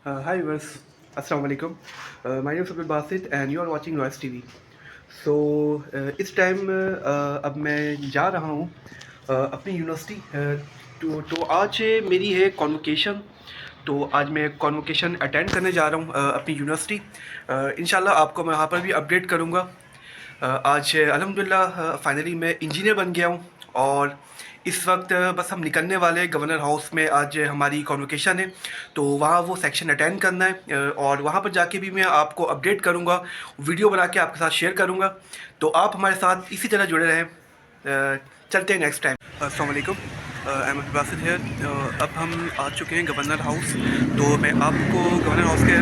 Hi viewers, Assalamu alaikum. My name is Abdul Basit and you are watching Noise TV. So इस time अब मैं जा रहा हूँ अपनी यूनिवर्सिटी तो आज मेरी है कॉन्वोकेशन। तो आज मैं कॉन्वोकेशन अटेंड करने जा रहा हूँ अपनी यूनिवर्सिटी। इंशाल्लाह आपको मैं वहाँ पर भी अपडेट करूँगा। आज अल्हम्दुलिल्लाह फाइनली मैं इंजीनियर बन गया हूँ और इस वक्त बस हम निकलने वाले हैं। गवर्नर हाउस में आज हमारी कॉन्वोकेशन है, तो वहाँ वो सेक्शन अटेंड करना है और वहाँ पर जाके भी मैं आपको अपडेट करूँगा, वीडियो बना के आपके साथ शेयर करूँगा। तो आप हमारे साथ इसी तरह जुड़े रहें। चलते हैं नेक्स्ट टाइम। अस्सलाम वालेकुम, आई एम बासित हियर। अब हम आ चुके हैं गवर्नर हाउस। तो मैं आपको गवर्नर हाउस के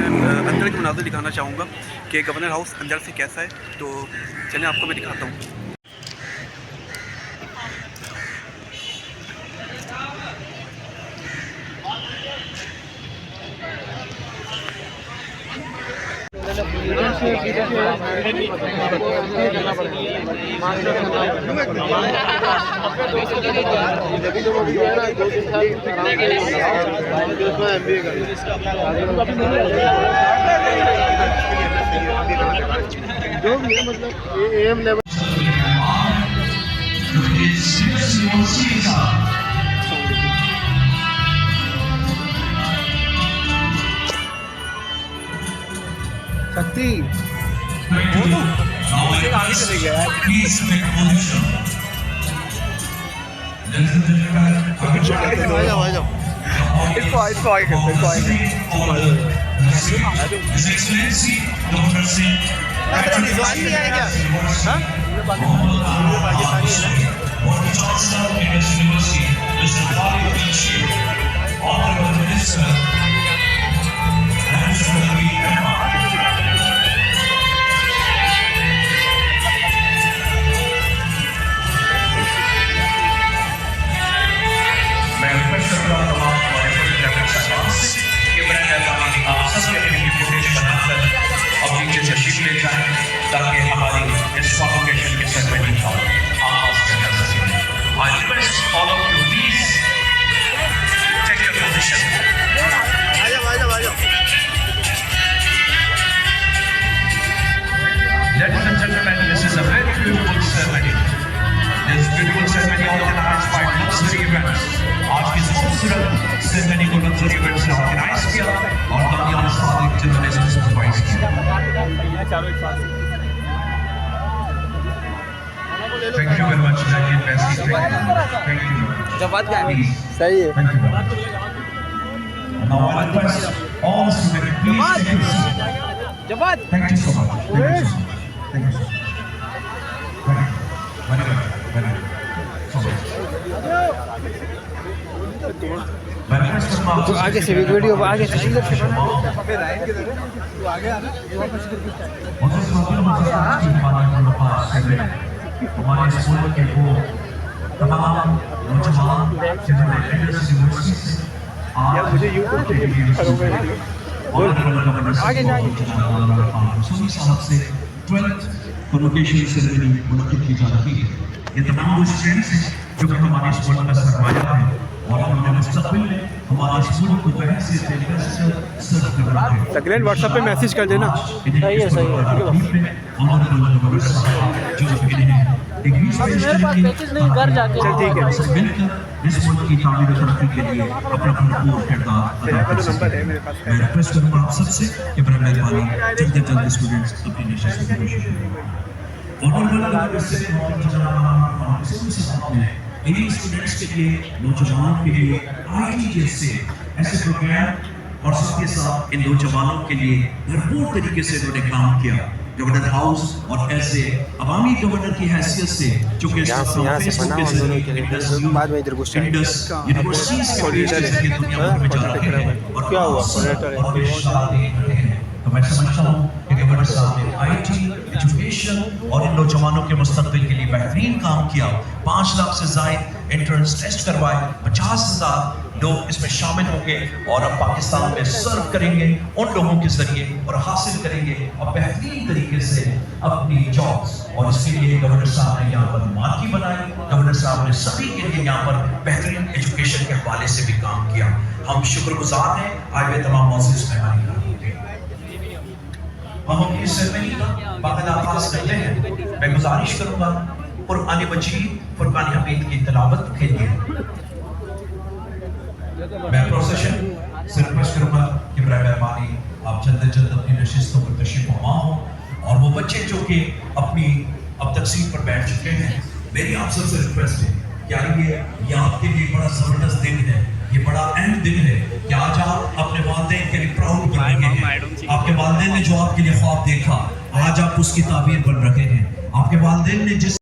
अंदर के मनाज़िर दिखाना चाहूँगा कि गवर्नर हाउस अंदर से कैसा है। तो चलें आपको मैं दिखाता हूँ। जो भी है मतलब एम लेवल शक्ति आगे चले गया है। इसको आगे करते हैं, रिजवान नहीं आया क्या? हाँ ताकि हमारी इस कॉन्वोकेशन की सेरेमनी का आगाज किया जा सके। I request all of you please take your position. Ladies and gentlemen, this is a very beautiful ceremony. This beautiful ceremony organized by Luxury Events. आज की खूबसूरत सेरेमनी को लग्जरी इवेंट्स ने ऑर्गेनाइज किया और कामयाब सादिक जर्नलिस्ट सुपरवाइज किया। Thank you very much, Jackie Bessie. Thank you. जवाब क्या है? सही है। Thank you. Now I request all students please take your seat. जवाब। Thank you so much. Thank you so much. Thank you so much. Very good. तो आगे से video आगे से इधर से हमारे स्कूल के वो तमाम नौजवान जिन्होंने मुझे यूट्यूब से 12th कॉन्वोकेशन सेरेमनी मुनक्किद की जा रही है। ये तमाम वो स्टूडेंट्स हैं जो कि हमारे स्कूल का सरमाया है और उन्होंने मुस्तकबिल में हमारे स्कूल को बेहतर तरीके से सर्व करना है। तकरीबन व्हाट्सएप पे मैसेज कर देना। सही है जो मेरे पास पैकेज नहीं घर जाके ठीक है मिलकर इस मुल्क की तामीर और तरक्की के लिए अपना भरपूर किरदार अदा कर सकते हैं। मैं रिक्वेस्ट करूँगा आप सबसे कि बड़ा मेहरबानी जल्द से जल्द स्टूडेंट्स अपनी नशस्त की कोशिश करें। इन्हीं स्टूडेंट्स के लिए, नौजवानों के लिए आईटी जैसे ऐसे प्रोग्राम और सबके साथ इन नौजवानों के लिए भरपूर तरीके से इन्होंने काम किया। गवर्नर हाउस और ऐसे अवामी गवर्नर की हैसियत से जो कि क्या हुआ? तो मैं समझता हूँ कि गवर्नर साहब ने आईटी, एजुकेशन और इन नौजवानों के मुस्तकबिल के लिए बेहतरीन काम किया। 5 लाख से ज़ायद एंट्रेंस टेस्ट करवाए, 50,000 लोग इसमें शामिल होंगे और अब पाकिस्तान में सर्व करेंगे उन लोगों के जरिए और हासिल करेंगे और बेहतरीन तरीके से अपनी जॉब्स। और इसके लिए गवर्नर साहब ने यहाँ पर मार्की बनाई। गवर्नर साहब ने सभी के लिए यहाँ पर बेहतरीन एजुकेशन के हवाले से भी काम किया। हम शुक्रगुजार हैं आए हुए तमाम मौजूद मेहमान गुजारिश करूंगा कुरान मजीद फुरकान हमीद की तिलावत के लिए मैं प्रोसेशन से रिक्वेस्ट करूंगा कि बराए मेहरबानी आप जल्द जल्द अपनी नशिस्तों पर तशरीफ फरमा हो, और वो बच्चे जो कि अपनी अब तकसीम पर बैठ चुके हैं, मेरी आप सबसे रिक्वेस्ट है कि आइए, ये आपके लिए बड़ा ज़बरदस्त दिन है, ये बड़ा अहम दिन है कि आज आप अपने वालिदैन के लिए प्राउड बन रहे हैं। आपके वालिदैन ने जो आपके लिए ख्वाब देखा, आज आप उसकी ताबीर बन रहे हैं। आपके वालिदैन ने जिस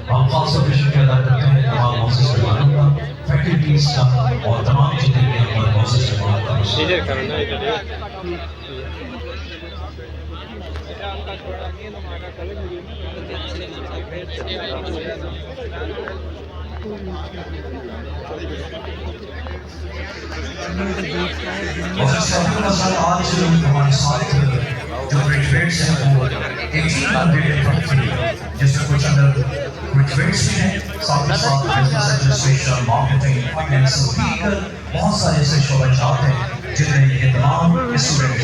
हम खास तौर पर शुक्रिया अदा करते हैं तमाम मौजूद मेहमानों का, फैकल्टीज का और तमाम जितने भी हमारे मौजूद मेहमान आज हमारे साथ जो ग्रेजुएट्स हैं वो 1823 जिसमें कुछ अंदर ग्रेजुएट्स भी हैं, साथ ही साथ business administration, marketing, finance, legal, बहुत सारे ऐसे शोबे जात हैं जिनमें ये तमाम स्टूडेंट्स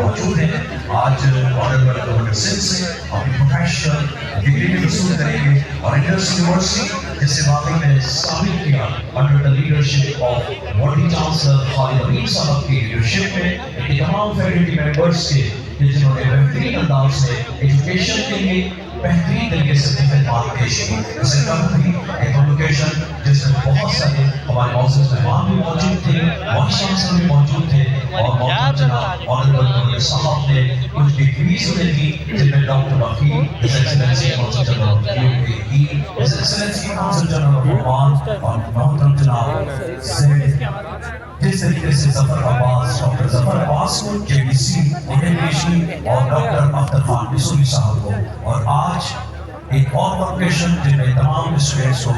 मौजूद हैं। आज ऑनरेबल गवर्नर सिंह से अपनी प्रोफेशनल डिग्री भी वसूल करेंगे और इंडस यूनिवर्सिटी जिसे वाकई में शामिल किया under the leadership of world chancellor Khalid Amin साहब की लीडरशिप में, ये तमाम फैकल्टी मेंबर्स के जिन्होंने बेहतरीन अंदाज से एजुकेशन के लिए बेहतरीन तरीके से अपनी खिदमत पेश की। इसे कम ही एक कम्युनिकेशन जिसमें बहुत सारे हमारे मौजूद मेहमान भी मौजूद थे, वाइस चांसलर भी मौजूद थे और मौजूद जनाब ऑनरेबल गवर्नर साहब ने कुछ डिग्रीज उन्हें दी जिनमें डॉक्टर वकील, his excellency council general of UAE, his excellency council general of Oman और मोहतरम जनाब सैयद जिस तरीके से जफर अब्बास, डॉक्टर जफर अब्बास को जेबीसी उन्हें और डॉक्टर अख्तर खान बिसूरी साहब को, और आज एक और कॉन्वोकेशन जिनमें तमाम स्टूडेंट्स को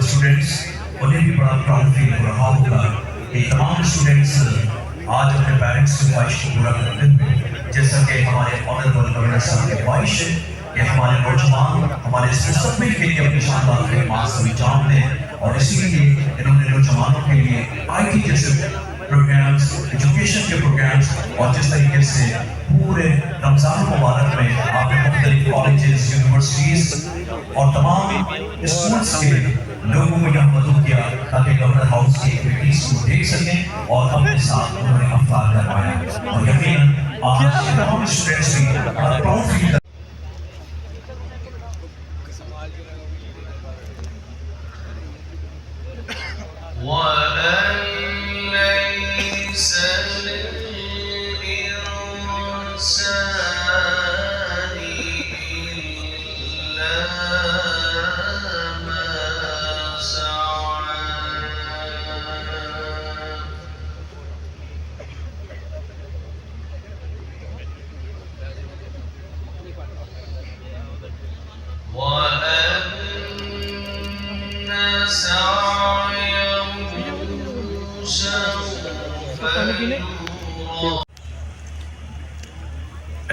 स्टूडेंट्स उन्हें भी बड़ा प्राउड फील हो रहा होगा कि तमाम स्टूडेंट्स आज अपने पेरेंट्स की ख्वाहिश को पूरा करते हुए, जैसा कि हमारे ऑनरेबल गवर्नर साहब की ख्वाहिश है कि हमारे नौजवान हमारे इस मुस्तक़बिल के लिए अपनी शानदार खिदमत से अंजाम दें, और इसीलिए इन्होंने नौजवानों के लिए आईटी जैसे प्रोग्राम्स, एजुकेशन के प्रोग्राम्स, और जिस तरीके से पूरे रमज़ान मुबारक में आपने मुख्तलिफ कॉलेजेस, यूनिवर्सिटीज़ और तमाम स्कूल्स के लोगों को यहाँ मदद किया ताकि गवर्नर हाउस की एक्टिविटीज़ को देख सकें और अपने साथ उन्होंने अफ्तार करवाया, और यकीनन आज तमाम स्टूडेंट्स भी proud feel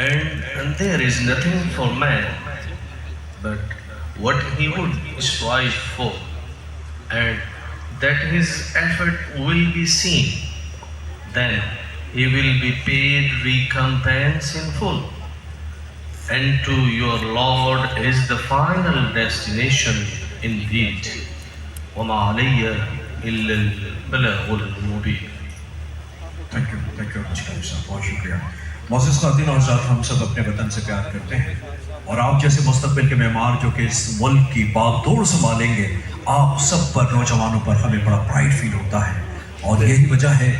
And there is nothing for man but what he would strive for, and that his effort will be seen. Then he will be paid recompense in full, and to your Lord is the final destination indeed. وَمَا عَلَيَّ إِلَّا الْبَلَاغُ الْمُبِينُ. Thank you बहुत शुक्रिया। मौजूद ख़वातीन और हज़रात, हम सब अपने वतन से प्यार करते हैं, और आप जैसे मुस्तक़बिल के मेहमान जो कि इस मुल्क की बागडोर संभालेंगे, आप सब पर, नौजवानों पर हमें बड़ा प्राइड फील होता है, और यही वजह है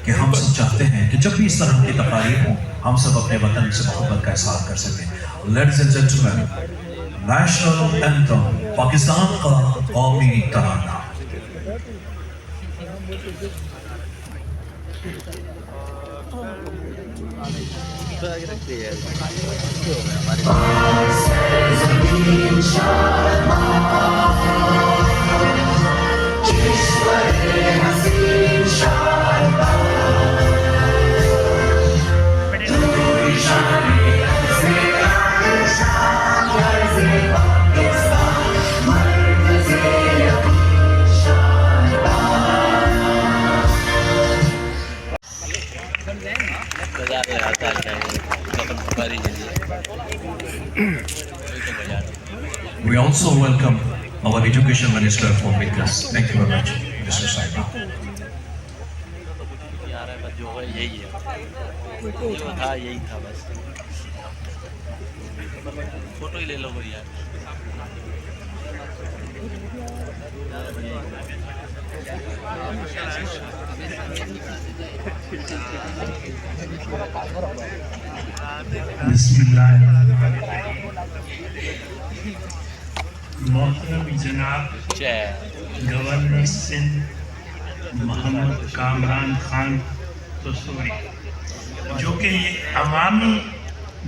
कि हम सब चाहते हैं कि जब भी इस तरह की तकारीर हों, हम सब अपने वतन से मोहब्बत का इज़हार कर सकें। Ladies and gentleman, national anthem, Pakistan का कौमी तराना। We also welcome our Education Minister for with us. Thank you very much, Mr. Saibal. यही है जो था यही था बस फोटो ही ले लो कोई यार मोहतरम जनाब गवर्नर सिंध मोहम्मद कामरान खान तसूरी जो कि ये अवामी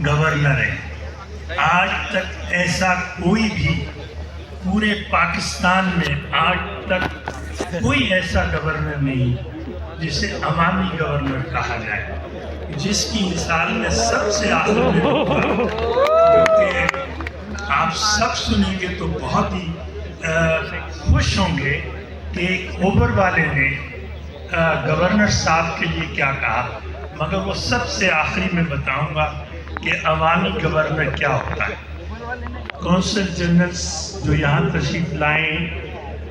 गवर्नर है, आज तक ऐसा कोई भी पूरे पाकिस्तान में आज तक कोई ऐसा गवर्नर नहीं जिसे अवामी गवर्नर कहा जाए, जिसकी मिसाल में सबसे आखिर में होगा जो कि आप सब सुनेंगे तो बहुत ही खुश होंगे कि एक ओबर वाले ने गवर्नर साहब के लिए क्या कहा, मगर वो सबसे आखिरी में बताऊंगा कि अवामी गवर्नर क्या होता है। कौंसल जनरल्स जो यहाँ तशरीफ लाएँ,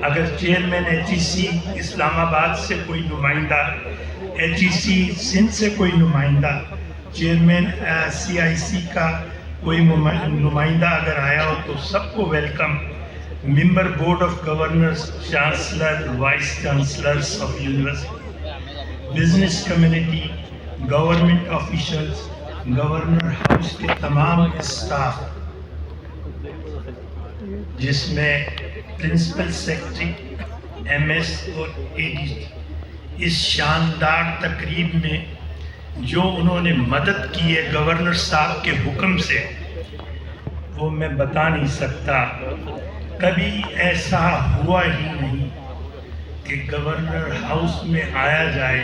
अगर चेयरमैन HEC इस्लामाबाद से कोई नुमाइंदा, HEC सिंध से कोई नुमाइंदा, चेयरमैन CIC का कोई नुमाइंदा अगर आया हो तो सबको welcome. Member board of governors, chancellor, vice chancellors of university, business community, government officials, governor house के तमाम स्टाफ, जिसमें प्रिंसिपल सेक्रेटरी, MS और AD, इस शानदार तकरीब में जो उन्होंने मदद की है गवर्नर साहब के हुक्म से, वो मैं बता नहीं सकता। कभी ऐसा हुआ ही नहीं कि गवर्नर हाउस में आया जाए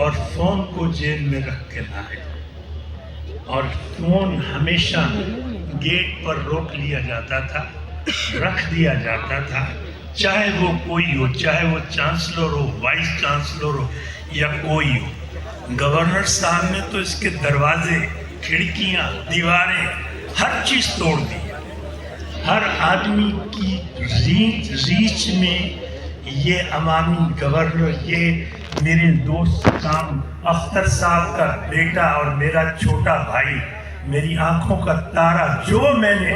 और फ़ोन को जेब में रख के लाए, और फ़ोन हमेशा गेट पर रोक लिया जाता था, रख दिया जाता था, चाहे वो कोई हो, चाहे वो चांसलर हो, वाइस चांसलर हो या कोई हो। गवर्नर साहब ने तो इसके दरवाजे, खिड़कियां, दीवारें, हर चीज़ तोड़ दी। हर आदमी की रीच में ये अवामी गवर्नर, ये मेरे दोस्त काम अख्तर साहब का बेटा और मेरा छोटा भाई, मेरी आंखों का तारा, जो मैंने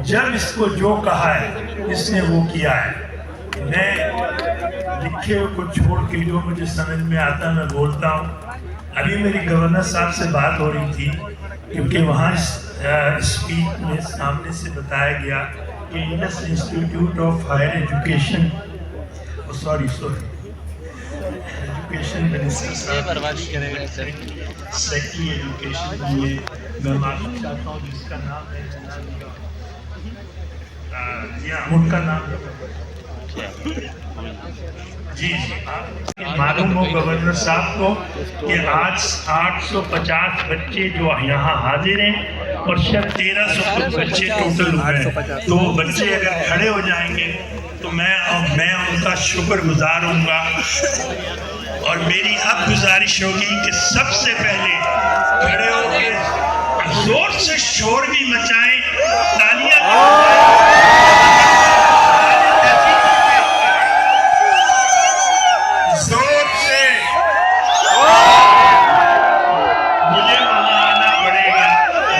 जब इसको जो कहा है इसने वो किया है। मैं लिखे को छोड़ के जो मुझे समझ में आता मैं बोलता हूँ। अभी मेरी गवर्नर साहब से बात हो रही थी, क्योंकि वहाँ स्पीच में सामने से बताया गया कि Indus Institute of Higher Education, education minister साहब सेक्रेटरी एजुकेशन लिए मैं मालूम चाहता हूँ जिसका नाम है उनका नाम जी मालूम हो गवर्नर साहब को कि आज 850 बच्चे जो यहाँ हाजिर हैं और शायद 1300 बच्चे टोटल हुए हैं, तो बच्चे अगर खड़े हो जाएंगे तो मैं उनका शुक्रगुजार होऊंगा। और मेरी अब गुजारिश होगी कि सबसे पहले खड़े होकर जोर से शोर भी मचाएं, तालियां जोर से। मुझे वहां आना पड़ेगा,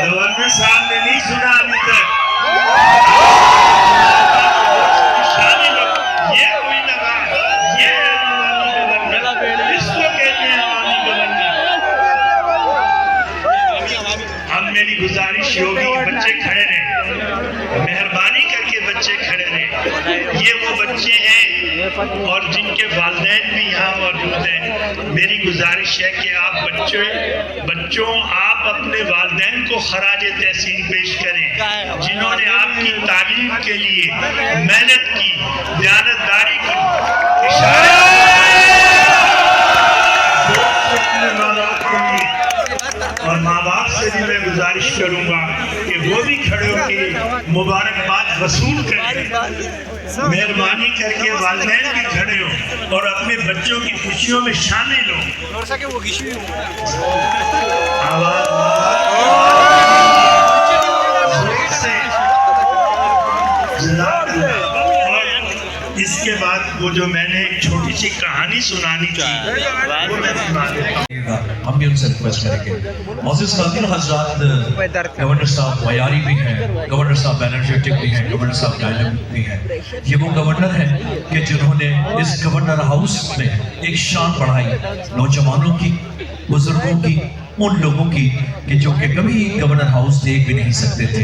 गवर्नर साहब ने नहीं सुना अभी तक। ये कोई लगा, ये अवामी गवर्नर, इसको कहते हैं अवामी गवर्नर। अब मेरी गुजारिश होगी कि बच्चे खड़े रहें, मेहरबानी करके बच्चे खड़े रहें। ये वो बच्चे हैं اور جن کے والدین بھی یہاں موجود ہیں، میری گزارش ہے کہ آپ بچوں آپ اپنے والدین کو خراج تحسین پیش کریں، جنہوں نے آپ کی تعلیم کے لیے محنت کی، دیانتداری کی، اور ماں باپ سے بھی میں گزارش کروں گا کہ وہ بھی کھڑے ہو کے مبارکباد وصول کریں، مہربانی کر کے والدین بھی کھڑے ہو اور اپنے بچوں کی خوشیوں میں شامل ہو۔ آواز اس کے بعد وہ جو میں نے ایک چھوٹی سی کہانی سنانی تھی وہ میں سنا دیتا ہوں۔ ہم بھی ان سے ریکویسٹ کریں گے۔ معزز خواتین و حضرات، گورنر صاحب معیاری بھی ہیں، گورنر صاحب انرجیٹک بھی ہیں، گورنر صاحب ڈائنامک بھی ہیں۔ یہ وہ گورنر ہیں کہ جنہوں نے اس گورنر ہاؤس میں ایک شان بڑھائی نوجوانوں کی، بزرگوں کی، ان لوگوں کی کہ جو کہ کبھی گورنر ہاؤس دیکھ بھی نہیں سکتے تھے۔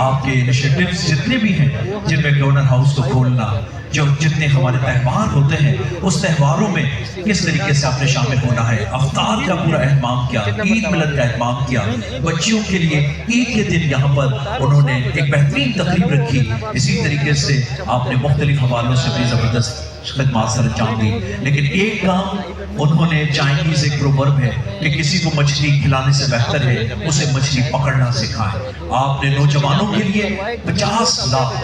آپ کے انیشیٹیوز جتنے بھی ہیں جن میں گورنر ہاؤس کو کھولنا، جو جتنے ہمارے تہوار ہوتے ہیں اس تہواروں میں کس طریقے سے آپ نے شامل ہونا ہے، افطار کا پورا اہتمام کیا، عید ملاد کا اہتمام کیا، بچیوں کے لیے عید کے دن یہاں پر انہوں نے ایک بہترین تقریب رکھی۔ اسی طریقے سے آپ نے مختلف حوالوں سے بھی زبردست خدمات سر انجام دی۔ لیکن ایک کام انہوں نے، چائنیز ایک پروورب ہے کہ کسی کو مچھلی کھلانے سے بہتر ہے اسے مچھلی پکڑنا سکھائیں۔ آپ نے نوجوانوں کے لیے 50 لاکھ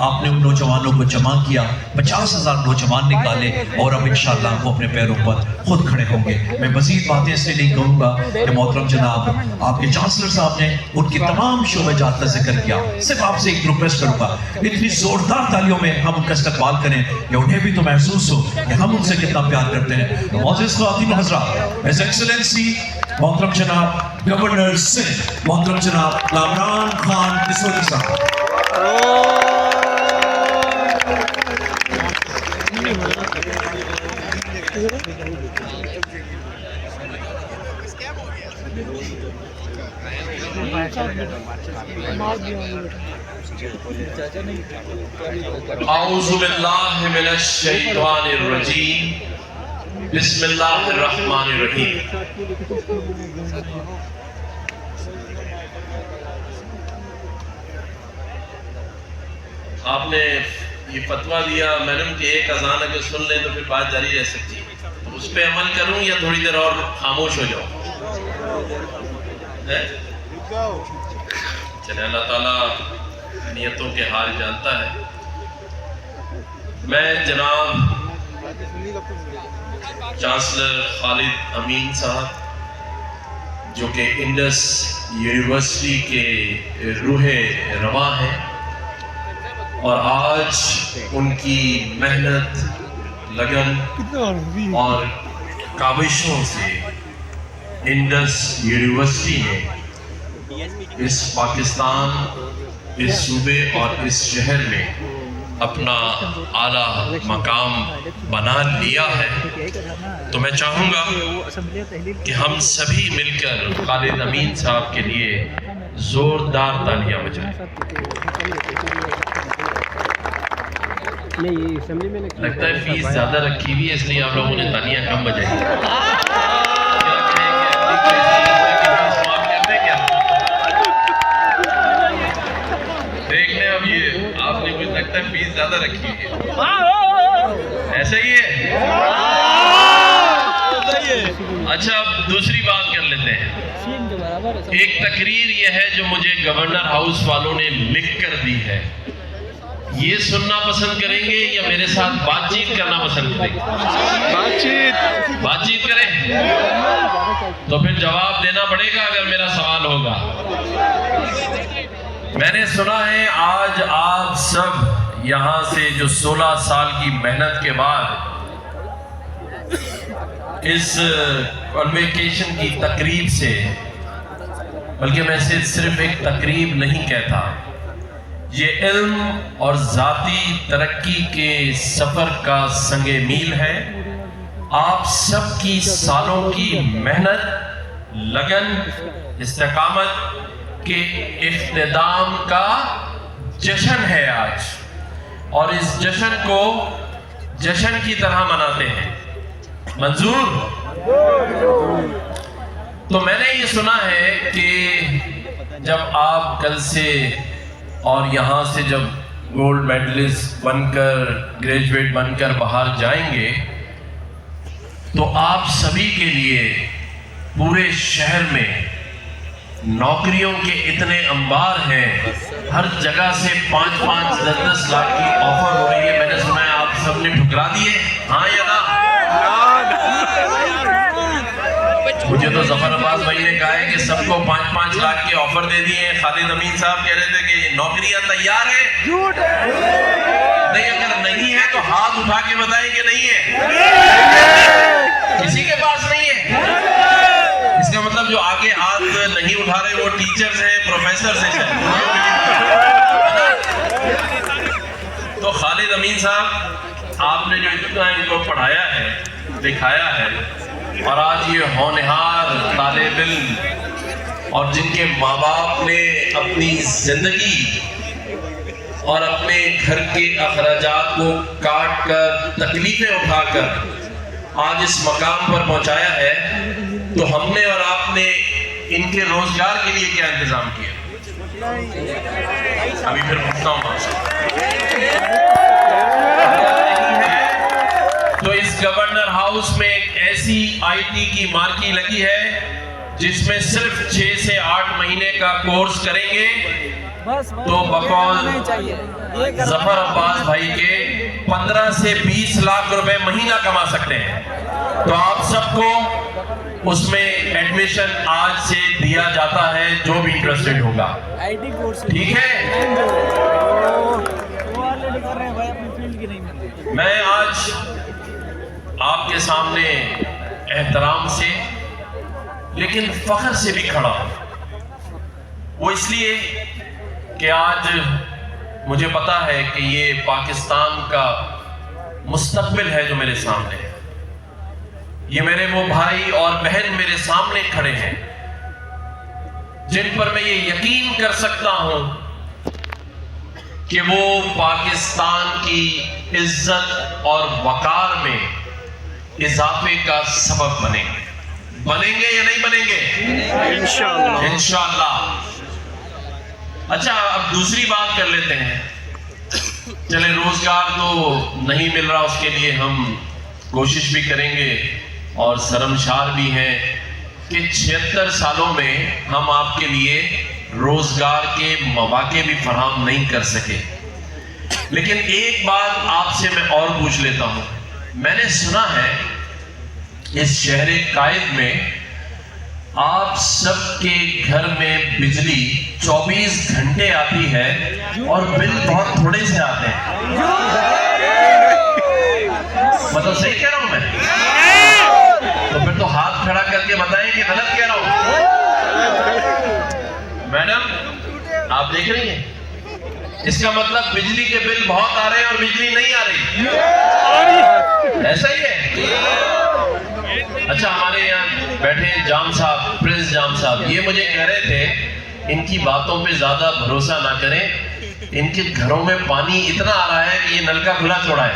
آپ نے ان نوجوانوں کو جمع کیا، 50,000 نوجوان نکالے اور اب انشاءاللہ وہ اپنے پیروں پر خود کھڑے ہوں گے۔ میں مزید باتیں اس لیے نہیں کہوں گا کہ محترم جناب آپ کے چانسلر صاحب نے ان کی تمام شعبہ جات کا ذکر کیا۔ صرف آپ سے ایک ریکویسٹ کروں گا اتنی زوردار تالیوں میں ہم ان کا استقبال کریں کہ انہیں بھی تو محسوس ہو کہ ہم ان سے کتنا پیار کرتے ہیں۔ معزز خواتین و حضرات، His Excellency محترم جناب گورنر سندھ محترم جناب کامران خان کسوری صاحب۔ اعوذ باللہ من الشیطان الرجیم، بسم اللہ الرحمن الرحیم۔ آپ نے یہ فتویٰ دیا میڈم کہ ایک اذان اگر سن لیں تو پھر بات جاری رہ سکتی ہے، اس پہ عمل کروں یا تھوڑی دیر اور خاموش ہو جاؤں؟ چلے اللہ تعالیٰ نیتوں کے حال جانتا ہے۔ میں جناب چانسلر خالد امین صاحب جو کہ انڈس یونیورسٹی کے روح رواں ہیں اور آج ان کی محنت، لگن اور کاوشوں سے انڈس یونیورسٹی نے اس پاکستان، اس صوبے اور اس شہر میں اپنا اعلیٰ مقام بنا لیا ہے، تو میں چاہوں گا کہ ہم سبھی مل کر خالد امین صاحب کے لیے زوردار تالیاں بجائیں۔ لگتا ہے فیس زیادہ رکھی ہوئی ہے اس لیے آپ لوگوں نے تالیاں کم بجائی۔ لگتا ہے فیس زیادہ رکھی ہے، ایسا ہی ہے؟ اچھا اب دوسری بات کر لیتے ہیں۔ ایک تقریر یہ ہے جو مجھے گورنر ہاؤس والوں نے لکھ کر دی ہے، یہ سننا پسند کریں گے یا میرے ساتھ بات چیت کرنا پسند کریں گے؟ بات چیت کریں تو پھر جواب دینا پڑے گا اگر میرا سوال ہوگا۔ میں نے سنا ہے آج آپ سب یہاں سے جو 16 سال کی محنت کے بعد اس کنویکیشن کی تقریب سے، بلکہ میں صرف ایک تقریب نہیں کہتا، یہ علم اور ذاتی ترقی کے سفر کا سنگ میل ہے۔ آپ سب کی سالوں کی محنت، لگن، استقامت کے اختتام کا جشن ہے آج، اور اس جشن کو जश्न की तरह मनाते हैं। मंजूर? तो मैंने ये सुना है कि जब आप कल से और यहाँ से जब गोल्ड मेडलिस्ट बनकर, ग्रेजुएट बनकर बाहर जाएंगे, तो आप सभी के लिए पूरे शहर में नौकरियों के इतने अंबार हैं, हर जगह से 5-5, 10-10 लाख की ऑफर हो रही है। मैंने सुना है आप सबने ठुकरा दिए, हाँ या ना? मुझे तो जफर अब्बास भाई ने कहा है कि सबको 5-5 लाख के ऑफर दे दिए हैं। खालिद अमीन साहब कह रहे थे कि नौकरियां तैयार है। नहीं, अगर नहीं है तो हाथ उठा के बताएं कि नहीं है। किसी के पास नहीं है, इसका मतलब जो आगे हाथ नहीं उठा रहे वो टीचर्स हैं, प्रोफेसर हैं। तो खालिद अमीन साहब, आपने जो इतना इनको पढ़ाया है, दिखाया है, और आज ये होनहार तालिब इल्म और जिनके माँ बाप ने अपनी जिंदगी और अपने घर के अखराजात को काट कर, तकलीफें उठाकर आज इस मकाम पर पहुंचाया है, तो हमने और आपने इनके रोजगार के लिए क्या इंतजाम किया? अभी फिर पूछता हूं आपसे। तो इस गवर्नर हाउस में एक ऐसी आईटी की मार्की लगी है जिसमें सिर्फ 6 से 8 महीने का कोर्स करेंगे तो बकौल जफर अब्बास भाई के 15 से 20 लाख रुपए महीना कमा सकते हैं। तो आप सबको उसमें एडमिशन आज से दिया जाता है, जो भी इंटरेस्टेड होगा, ठीक है? मैं आज आपके सामने एहतराम से लेकिन फख्र से भी खड़ा हूं। वो इसलिए कि आज मुझे पता है कि ये पाकिस्तान का मुस्तकबिल है जो मेरे सामने है। ये मेरे वो भाई और बहन मेरे सामने खड़े हैं जिन पर मैं ये यकीन कर सकता हूं कि वो पाकिस्तान की इज्जत और वकार में इजाफे का सबब बनेंगे। बनेंगे या नहीं बनेंगे? इंशाअल्लाह। इंशाअल्लाह। अच्छा, अब दूसरी बात कर लेते हैं। चले, रोजगार तो नहीं मिल रहा, उसके लिए हम कोशिश भी करेंगे और शर्मशार भी हैं कि 76 सालों में हम आपके लिए रोजगार के मौके भी फराहम नहीं कर सके। लेकिन एक बात आपसे मैं और पूछ लेता हूं। मैंने सुना है इस शहर कायद में आप सबके घर में बिजली 24 घंटे आती है और बिल बहुत थोड़े से आते हैं। मतलब सही कह रहा हूं मैं? तो फिर तो हाथ खड़ा करके बताएं कि गलत कह रहा हूं। मैडम, आप देख रही हैं, इसका मतलब बिजली के बिल बहुत आ रहे हैं और बिजली नहीं आ रही। ऐसा ही है। अच्छा, हमारे यहाँ बैठे जाम साहब, प्रिंस जाम साहब, ये मुझे कह रहे थे इनकी बातों पे ज्यादा भरोसा ना करें, इनके घरों में पानी इतना आ रहा है कि ये नलका खुला छोड़ा है।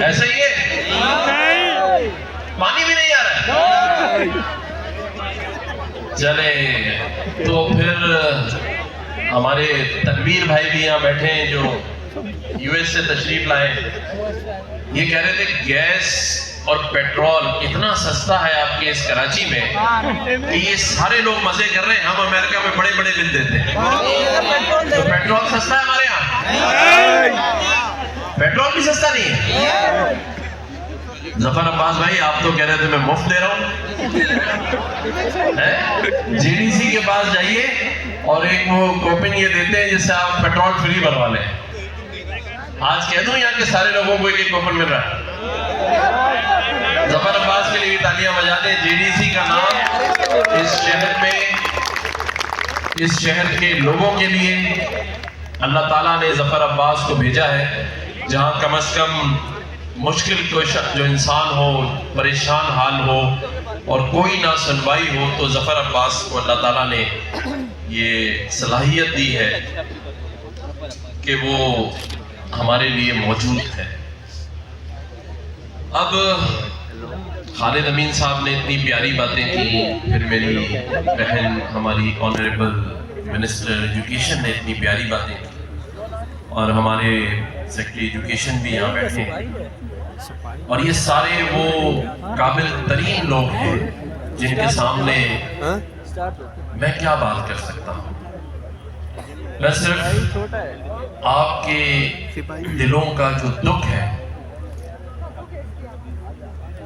ऐसा ही है, पानी भी नहीं आ रहा है। चले, तो फिर हमारे तनवीर भाई भी यहाँ बैठे हैं जो यूएस से तशरीफ लाए। ये कह रहे थे गैस और पेट्रोल इतना सस्ता है आपके इस कराची में कि ये सारे लोग मजे कर रहे हैं, हम अमेरिका में बड़े बड़े बिल देते हैं। तो पेट्रोल सस्ता है हमारे यहाँ? पेट्रोल भी सस्ता नहीं है। जफर अब्बास भाई, आप तो कह रहे थे मैं मुफ्त दे रहा हूँ। जीडीसी के पास जाइए और एक वो कूपन ये देते हैं जिससे आप पेट्रोल फ्री भरवा लें। आज कह दूं यहाँ के सारे लोगों को एक कूपन मिल रहा है। जफर अब्बास के लिए भी तालियां बजा दें। जीडीसी का नाम इस शहर में, इस शहर के लोगों के लिए अल्लाह ताला ने जफर अब्बास को भेजा है, जहां कम से कम मुश्किल जो इंसान हो, परेशान हाल हो और कोई ना सुनवाई हो, तो जफर अब्बास को अल्लाह ताला ने ये सलाहियत दी है कि वो हमारे लिए मौजूद है। اب خالد امین صاحب نے اتنی پیاری باتیں کی، پھر میری بہن ہماری آنریبل منسٹر ایجوکیشن نے اتنی پیاری باتیں کی، اور ہمارے سیکرٹری ایجوکیشن بھی یہاں بیٹھے ہیں، اور یہ سارے وہ قابل ترین لوگ ہیں جن کے سامنے میں کیا بات کر سکتا ہوں۔ میں صرف آپ کے دلوں کا جو دکھ ہے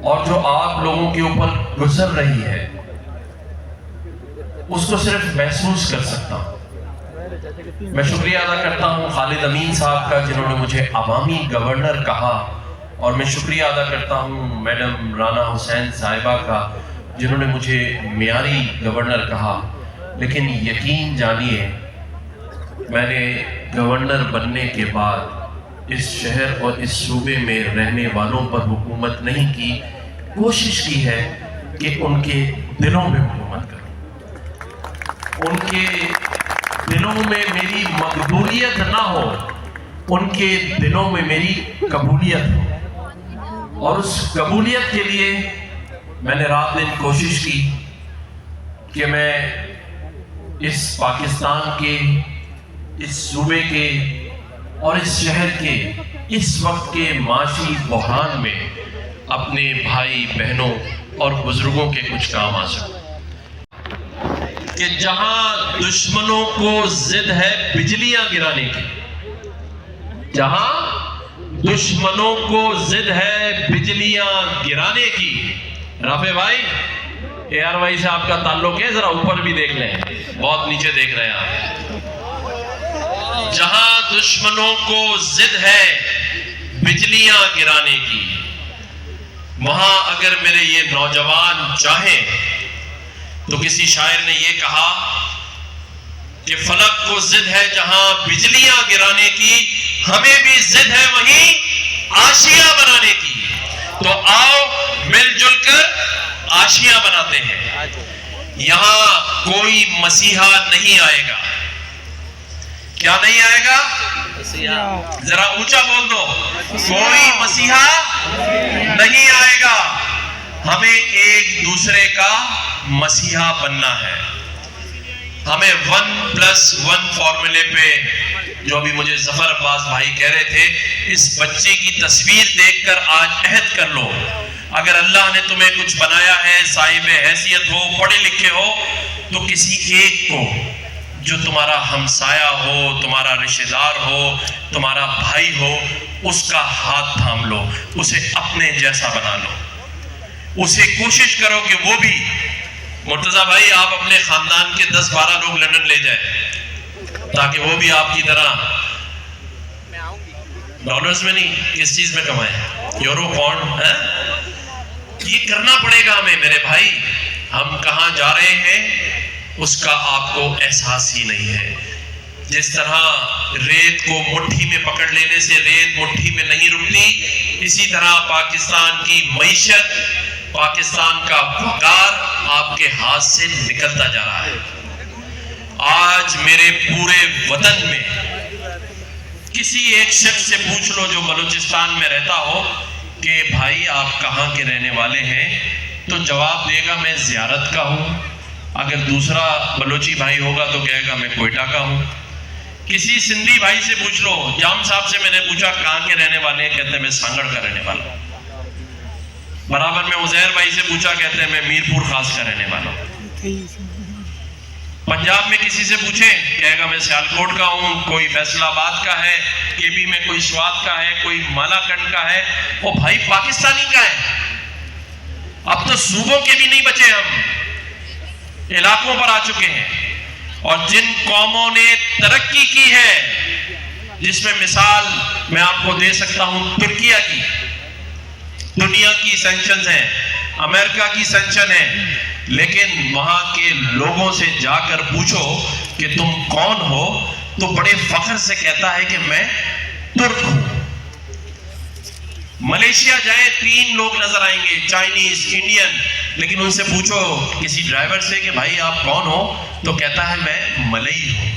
اور جو آپ لوگوں کے اوپر گزر رہی ہے اس کو صرف محسوس کر سکتا ہوں۔ میں شکریہ ادا کرتا ہوں خالد امین صاحب کا جنہوں نے مجھے عوامی گورنر کہا، اور میں شکریہ ادا کرتا ہوں میڈم رانا حسین صاحبہ کا جنہوں نے مجھے معیاری گورنر کہا، لیکن یقین جانیے میں نے گورنر بننے کے بعد اس شہر اور اس صوبے میں رہنے والوں پر حکومت نہیں کی، کوشش کی ہے کہ ان کے دلوں میں حکومت کروں، ان کے دلوں میں میری مقبولیت نہ ہو، ان کے دلوں میں میری قبولیت ہو، اور اس قبولیت کے لیے میں نے رات دن کوشش کی کہ میں اس پاکستان کے، اس صوبے کے اور اس شہر کے اس وقت کے معاشی بحران میں اپنے بھائی بہنوں اور بزرگوں کے کچھ کام آ سکوں، کہ جہاں دشمنوں کو ضد ہے بجلیاں گرانے کی، جہاں دشمنوں کو ضد ہے بجلیاں گرانے کی۔ رافع بھائی، اے آر وائی سے آپ کا تعلق ہے، ذرا اوپر بھی دیکھ لیں، بہت نیچے دیکھ رہے ہیں آپ۔ جہاں دشمنوں کو ضد ہے بجلیاں گرانے کی، وہاں اگر میرے یہ نوجوان چاہیں تو کسی شاعر نے یہ کہا کہ فلک کو ضد ہے جہاں بجلیاں گرانے کی، ہمیں بھی ضد ہے وہیں آشیاں بنانے کی، تو آؤ مل جل کر آشیاں بناتے ہیں۔ یہاں کوئی مسیحا نہیں آئے گا، کیا نہیں آئے گا؟ ذرا اونچا بول دو، کوئی مسیحا نہیں آئے گا، ہمیں ایک دوسرے کا مسیحا بننا ہے۔ ہمیں 1+1 فارمولے پہ، جو ابھی مجھے ظفر عباس بھائی کہہ رہے تھے، اس بچے کی تصویر دیکھ کر آج عہد کر لو، اگر اللہ نے تمہیں کچھ بنایا ہے، صاحب حیثیت ہو، پڑھے لکھے ہو، تو کسی ایک کو جو تمہارا ہمسایہ ہو، تمہارا رشتہ دار ہو، تمہارا بھائی ہو، اس کا ہاتھ تھام لو، اسے اپنے جیسا بنا لو، اسے کوشش کرو کہ وہ بھی، مرتضیٰ بھائی آپ اپنے خاندان کے 10-12 لوگ لندن لے جائیں تاکہ وہ بھی آپ کی طرح ڈالرز میں نہیں، کس چیز میں کمائیں، یورو پاؤنڈ ہے۔ یہ کرنا پڑے گا ہمیں میرے بھائی، ہم کہاں جا رہے ہیں اس کا آپ کو احساس ہی نہیں ہے۔ جس طرح ریت کو مٹھی میں پکڑ لینے سے ریت مٹھی میں نہیں رکتی، اسی طرح پاکستان کی معیشت، پاکستان کا وقار آپ کے ہاتھ سے نکلتا جا رہا ہے۔ آج میرے پورے وطن میں کسی ایک شخص سے پوچھ لو جو بلوچستان میں رہتا ہو کہ بھائی آپ کہاں کے رہنے والے ہیں، تو جواب دے گا میں زیارت کا ہوں، اگر دوسرا بلوچی بھائی ہوگا تو کہے گا میں کوئٹہ کا ہوں۔ کسی سندھی بھائی سے پوچھ لو، جام صاحب سے میں نے پوچھا کہاں کے رہنے والے ہیں، کہتے ہیں میں سانگڑ کا رہنے والا ہوں۔ برابر میں عزیر بھائی سے پوچھا، کہتے ہیں میں میرپور خاص کا رہنے والا ہوں۔ پنجاب میں کسی سے پوچھیں کہے گا میں سیالکوٹ کا ہوں، کوئی فیصل آباد کا ہے، کے بی میں کوئی سوات کا ہے، کوئی مالا کنڈ کا ہے۔ وہ بھائی پاکستانی کا ہے، اب تو صوبوں کے بھی نہیں بچے، ہم علاقوں پر آ چکے ہیں۔ اور جن قوموں نے ترقی کی ہے، جس میں مثال میں آپ کو دے سکتا ہوں ترکیہ کی، دنیا کی سینکشنز ہیں، امریکہ کی سینکشن ہے، لیکن وہاں کے لوگوں سے جا کر پوچھو کہ تم کون ہو تو بڑے فخر سے کہتا ہے کہ میں ترک ہوں۔ ملیشیا جائیں 3 لوگ نظر آئیں گے، چائنیز، انڈین، لیکن ان سے پوچھو کسی ڈرائیور سے کہ بھائی آپ کون ہو تو کہتا ہے میں ملئی ہوں۔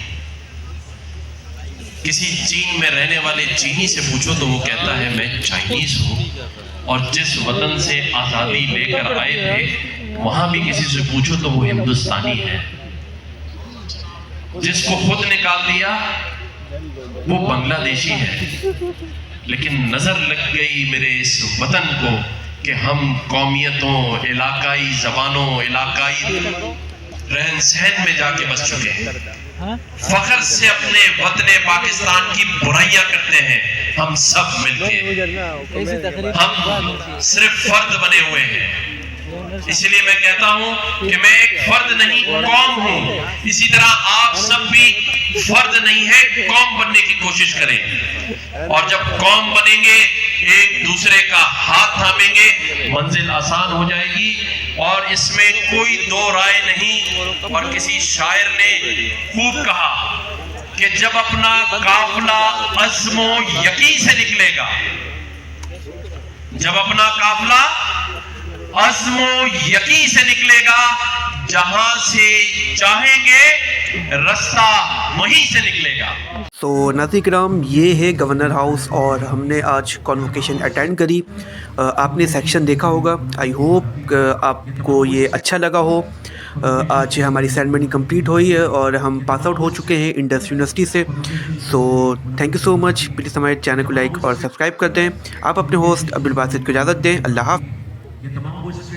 किसी चीन में रहने वाले चीनी से पूछो तो वो कहता है मैं चाइनीज हूँ, और जिस वतन से आज़ादी लेकर आए थे वहाँ भी किसी से पूछो तो वो हिंदुस्तानी है। जिसको खुद निकाल दिया वो बांग्लादेशी है। लेकिन नजर लग गई मेरे इस वतन को कि हम कौमियतों, इलाकाई जबानों, इलाकाई रहन सहन में जाके बस चुके हैं। फख्र से अपने वतन पाकिस्तान की बुराइयां करते हैं हम सब मिलके। हम सिर्फ फर्द बने हुए हैं। इसलिए मैं कहता हूं कि मैं एक फर्द नहीं कौम हूं। इसी तरह आप सब भी फर्द नहीं है, कौम बनने की कोशिश करें। और जब कौम बनेंगे, एक दूसरे का हाथ थामेंगे, मंजिल आसान हो जाएगी। और इसमें कोई दो राय नहीं। और किसी शायर ने खूब कहा कि जब अपना काफिला अज़्मो यकीन से निकलेगा, जब अपना काफिला अज़्मो यकीन से निकलेगा, जहां से चाहेंगे रास्ता वहीं से निकलेगा। सो नाज़रीन किराम, ये है गवर्नर हाउस और हमने आज कॉन्वोकेशन अटेंड करी। आपने सेक्शन देखा होगा। आई होप आपको ये अच्छा लगा हो। आज हमारी सेरेमनी कंप्लीट हुई है और हम पास आउट हो चुके हैं इंडस यूनिवर्सिटी से। So thank you so much. Please हमारे चैनल को लाइक और सब्सक्राइब कर दें। आप अपने होस्ट अब्दुल बासित को इजाज़त दें। अल्लाह हाफ़िज़।